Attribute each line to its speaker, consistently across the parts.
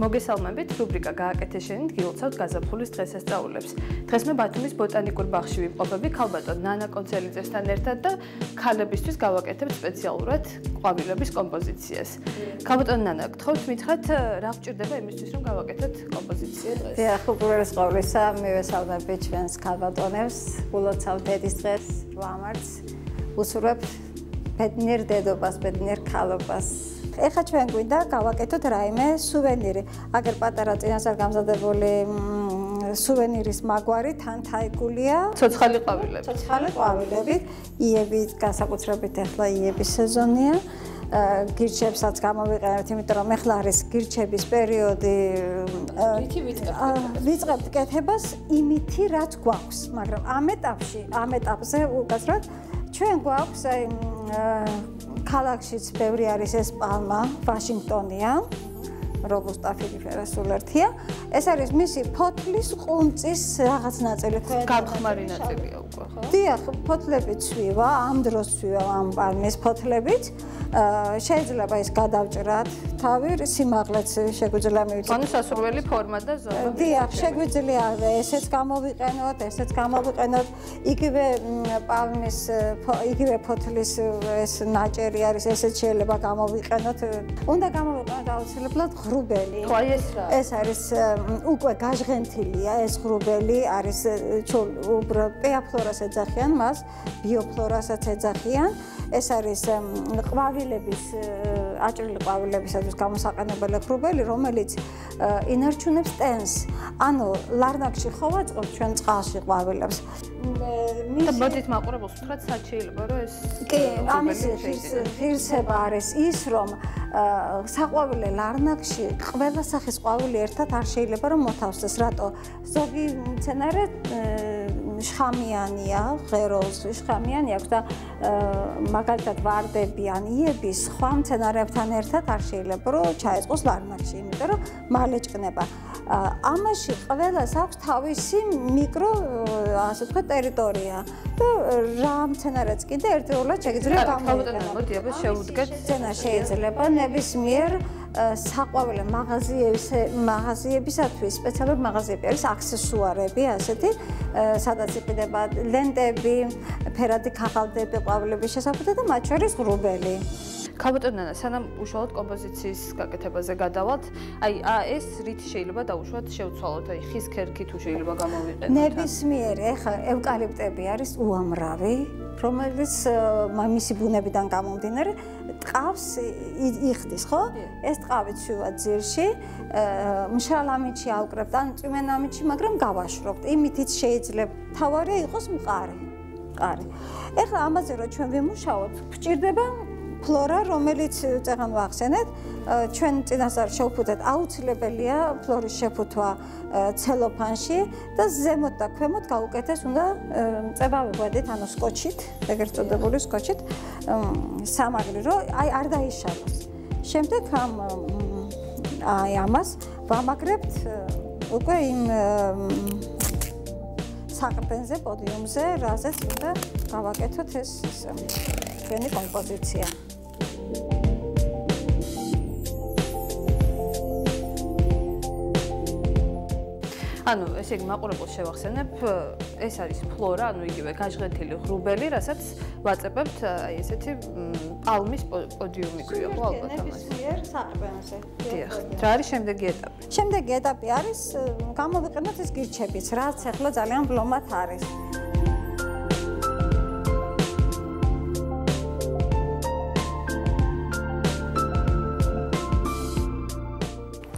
Speaker 1: მოგესალმებით, რუბრიკა გააკეთე შენი, გილოცავთ გაზაფხულის დღესასწაულებს. დღეს მე ბათუმის ბოტანიკურ ბაღში ვიმყოფები ქალბატონ ნანა კონცელიძესთან ერთად და ქალებისთვის გავაკეთებთ სპეციალურად ყვავილების კომპოზიციას. ქალბატონ ნანა, გთხოვთ მითხრათ, რა გვჭირდება იმისთვის, რომ გავაკეთოთ კომპოზიცია დღეს?
Speaker 2: დიახ, უპირველეს ყოვლისა, მივესალმები ჩვენს ქალბატონებს, გულოცავთ დედის დღეს, 8 მარტს, უსურვებთ ბედნიერ დედობას, ბედნიერ ქალობას. ეხლა ჩვენ გვინდა გავაკეთოთ რაიმე სუვენირი. აგერ პატარა წინასწარ გამზადებული სუვენირის მაგვარი თან თაიგულია.
Speaker 1: ცოცხალი ყვავილები.
Speaker 2: ცოცხალი ყვავილები, იები, განსაკუთრებით ეხლა იების სეზონია. გირჩებსაც გამოვიყენებთ, იმიტომ რომ ეხლა არის გირჩების პერიოდი.
Speaker 1: რითი
Speaker 2: ვიწყებთ კეთებას იმითი, რაც გვაქვს, მაგრამ ამ ეტაპზე უკაცრავად ჩვენ გვაქვს აი ქალაქშიც ბევრი არის ეს პალმა, ვაშინგტონია, რობუსტა ფილიფერას სულერთია. ეს არის მისი ფოთლის ყუნწის რაღაც ნაწილი.
Speaker 1: გამხმარი ნაწილია უკვე, ხო?
Speaker 2: დიახ, ფოთლები ცვივა, ამ დროს ცვივა ამ პალმის ფოთლებით. შეიძლება ის გადავჭრათ, თავი სიმაღლეც შეგვიძლია მივიწოდოთ.
Speaker 1: ანუ სასურველი ფორმა და ზომა.
Speaker 2: დიახ, შეგვიძლია ესეც გამოვიყენოთ, ესეც გამოვიყენოთ. იგივე პალმის, იგივე ფოთლის ეს ნაჭერი არის, ესეც შეიძლება გამოვიყენოთ. უნდა გამოვიყენოთ აუცილებლად ღრუბელი.
Speaker 1: ხო, ეს რა?
Speaker 2: ეს არის უკვე გაჟღენთილია, ეს ღრუბელი არის უბრალოდ პეაფლორას ეძახიან მას, ბიოფლორასაც ეძახიან. ეს არის ყვავილების, აჭრილი ყვავილებისათვის გამოსაყენებელი ღრუბელი, რომელიც ინარჩუნებს ტენს. ანუ ლარნაკში ხო ვაწყობთ ჩვენ წყალში ყვავილებს.
Speaker 1: და მოდით მაყურებელს ვთქვათ, სად შეიძლება რომ ეს
Speaker 2: კი, ამის ღირსება არის ის, რომ საყვავილე ლარნაკში ყველა სახის ყვავილი ერთად არ შეიძლება რომ მოთავსდეს. რატო? ზოგი მცენარე შხამიანია, ღეროს შხამიანი აქვს და მაგალითად ვარდები ან იები სხვა მცენარეებთან ერთად არ შეიძლება რომ ჩაეწყოს ლარნაკში, იმიტომ რომ მალე ჭკნება. ამაში ყველას აქვს თავისი მიკრო, ასე ვთქვათ, ტერიტორია და რა მცენარეც კიდე ერთდროულად შეიძლება
Speaker 1: გამოვიყენოთ. მოდი, აბა შევუდგეთ.
Speaker 2: მცენარე შეიძლება ნებისმიერ საყვავილე მაღაზიებისათვის სპეციალური მაღაზიები არის აქსესუარები, ასეთი, სადაც იყიდება ლენტები, ფერადი ქაღალდები ყვავილების შესაფუთად და მათ შორის ღრუბელი.
Speaker 1: ქალბატონ ნანა, სანამ უშუალოდ კომპოზიციის გაკეთებაზე გადავალთ, აი ეს რით შეიძლება დაუშვათ, შევცვალოთ, აი ხის ქერქი თუ შეიძლება გამოვიყენოთ.
Speaker 2: ნებისმიერი, ეხლა ევკალიპტები არის უამრავი, რომელიც მისი ბუნებიდან გამომდინარე ტყავს იხდის, ხო? ეს ტყავი ცვივა ძირში, მშრალ ამითში ავკრებთ, ან წვიმენ ამითში, მაგრამ გავაშრობთ. იმითიც შეიძლება თავარია იყოს მყარი. ეხლა ამაზე რომ ჩვენ ვიმუშაოთ, გვჭირდება ფლორა, რომელიც წეგან ვახსენეთ, ჩვენ წინასწარ შევფუთეთ, აუცილებელია ფლორის შეფუთვა ცელოფანში და ზემოთ და ქვემოთ გაუკეთეს უნდა წება ვიღვედით, ანუ სკოჩით, ეგრეთ წოდებული სკოჩით, სამაგრი, რომ აი არ დაიშალოს. შემდეგ ამას ვამაგრებთ უკვე იმ საყრდენზე, პოდიუმზე, რაზეც უნდა გავაკეთოთ ეს ჩვენი კომპოზიცია.
Speaker 1: ანუ ესე იგი მაყურებელს შევახსენებ, ეს არის ფლორა, ანუ იგივე გაჟღენთილი ღრუბელი, რასაც ვაწებებთ აი ესეთი პალმის პოდიუმი ქვია, ხო ალბათ ამას.
Speaker 2: ნებისმიერ საყრდენზე.
Speaker 1: დიახ. რა არის შემდეგი ეტაპი?
Speaker 2: შემდეგი ეტაპი არის გამოვიყენოთ ეს გირჩებიც, რაც ახლა ძალიან ბლომად არის.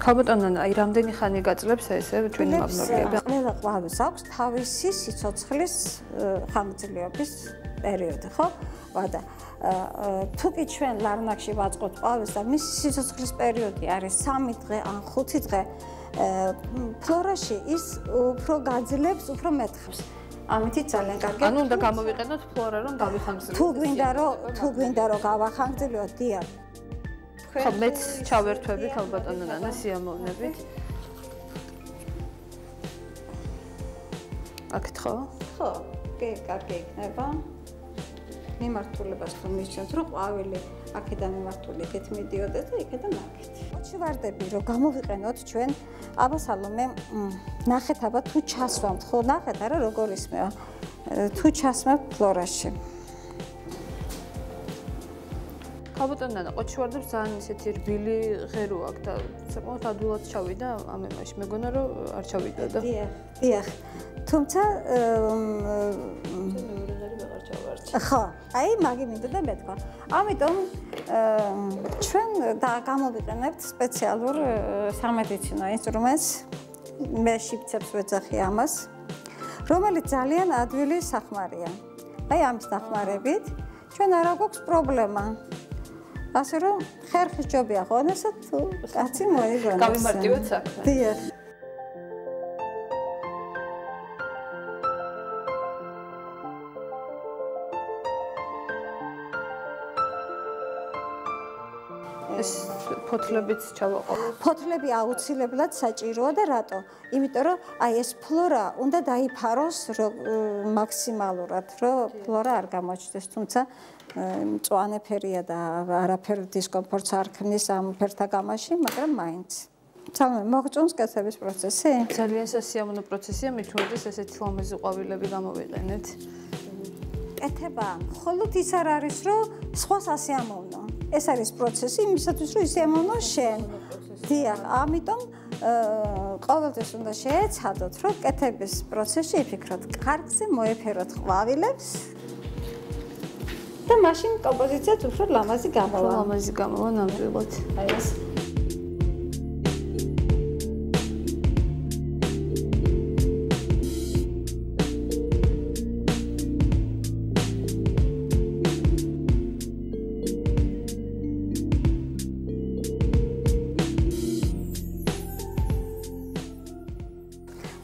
Speaker 1: ქალბატონ ნანა, აი რამდენი ხანი გაძლებს ესე ჩვენი მაგნოლიები?
Speaker 2: ყველა ყვავილს აქვს თავისი სიცოცხლის ხანგრძლივობის პერიოდი, ხო? ვადა. თუ კი ჩვენ ლარნაკში ვაწყობთ ყვავილს და მის სიცოცხლის პერიოდი არის 3 დღე ან 5 დღე, ფლორაში ის უფრო გაძლებს, უფრო მეტხავს. ამითი ძალიან კარგი.
Speaker 1: ანუ უნდა გამოვიყენოთ ფლორა, რომ გავიხანგრძლივოთ.
Speaker 2: თუ გვინდა რომ გავახანგრძლივოთ, დიახ.
Speaker 1: ხო, მეც ჩავერთვები ქალბატონ ნანა სიამოვნებით. აქეთ ხო?
Speaker 2: ხო, კი, კარგი იქნება. მიმართულებას თუ მისცემთ, რომ ყვავილი აქედან მიმართული იქეთ მიდიოდეს და იქედან აქეთ. მოჩი ვარდები, რომ გამოვიყენოთ ჩვენ აბა სალომე ნახეთ აბა თუ ჩასვამთ, ხო ნახეთ არა როგორ ისმევა. თუ ჩასმევთ ფლორაში.
Speaker 1: ხალბატონი ნანა, ყოჩვარდებს ძალიან ისეთი რბილი ღერო აქვს და საკმაოდ ადვილად ჩავიდა ამ ემაში. მეგონა რომ არ ჩავიდა და.
Speaker 2: დიახ. თუმცა ხო, აი მაგი მინდა და მეთქვა. ამიტომ ჩვენ გამოვიყენებთ სპეციალურ სამედიცინო ინსტრუმენტს, მე შიფცებს ვეძახი ამას, რომელიც ძალიან ადვილი სახმარია. აი ამის დახმარებით ჩვენ არ აქვს პრობლემა. ასე რომ ხერხის ჯობია ღონესა თუ კაცი მოიგონოს.
Speaker 1: გავიმარტივოთ საქმე.
Speaker 2: დიახ.
Speaker 1: ეს ფოთლებიც ჩავაყო.
Speaker 2: ფოთლები აუცილებლად საჭიროა და რატო? იმიტომ რომ აი ეს ფლორა უნდა დაიფაროს მაქსიმალურად, რომ ფლორა არ გამოჩნდეს, თუმცა მწვანე ფერია და არაფერ დისკომფორტს არ ქმნის ამ ფერთა გამაში, მაგრამ მაინც. სალომე, მოგწონს კეთების პროცესი?
Speaker 1: ძალიან სასიამოვნო პროცესია, მით უმეტეს ესეთი ლამაზი ყვავილები გამოვიყენეთ.
Speaker 2: კეთება მხოლოდ ის არ არის, რომ სხვას ასიამოვნო. ეს არის პროცესი იმისათვის, რომ ისიამოვნო შენ. დიახ, ამიტომ ყოველთვის უნდა შეეცადოთ, რომ კეთების პროცესში იფიქროთ, კარგზე მოეფეროთ ყვავილებს და მაშინ კომპოზიციაც უფრო ლამაზი გამოვა.
Speaker 1: ლამაზი გამოვა ნამდვილად.
Speaker 2: აი ეს.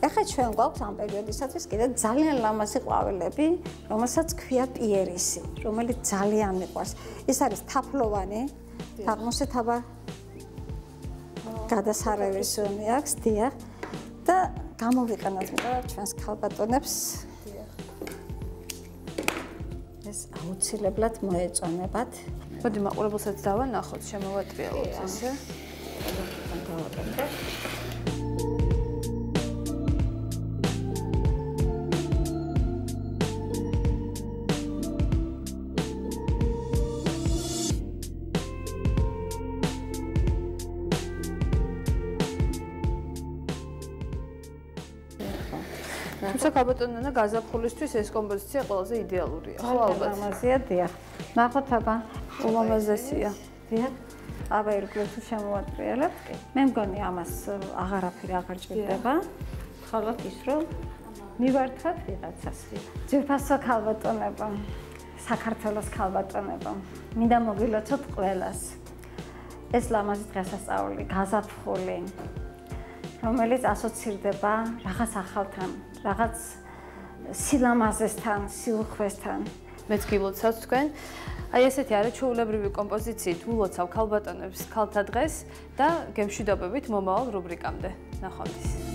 Speaker 2: ახლა ჩვენ გვაქვს ამ პერიოდისათვის კიდე ძალიან ლამაზი ყვავილები, რომელსაც ქვია პიერისი, რომელიც ძალიან მიყვარს. ეს არის თაფლოვანი, თაღმოსით აბა გადასარევი ზონი აქვს, დიახ. და გამოვიყენოთ მე ჩვენს ქალბატონებს. ეს აუცილებლად მოეწონებათ.
Speaker 1: მოდი მაყურებელსაც დავანახოთ, შემოვატრიალოთ ესე. თუმცა ხალბატონი ნანა გაზაფხულისთვის ეს კომპოზიცია ყველაზე იდეალურია, ხო ალბათ?
Speaker 2: ლამაზია, დიახ. ნახოთ აბა,
Speaker 1: ულამაზესია.
Speaker 2: დიახ. აბა ირგვლივ თუ შემოვატრიალებთ, მე მგონი ამას აღარაფერი აღარ ჭირდება. მხოლოდ ის რომ მივართვათ ვიღაცას. ძვირფასო ქალბატონებო, საქართველოს ქალბატონებო, მინდა მოგილოცოთ ყველას. ეს ლამაზი დღესასწაული, გაზაფხული, რომელიც ასოცირდება რაღაც ახალთან, რაღაც სილამაზესთან, სიუხვესთან.
Speaker 1: მეც გილოცავთ თქვენ. აი ესეთი არაჩვეულებრივი კომპოზიციით ულოცავ ქალბატონებს ქალთა დღეს და გემშვიდობებით მომავალ რუბრიკამდე. ნახვამდის.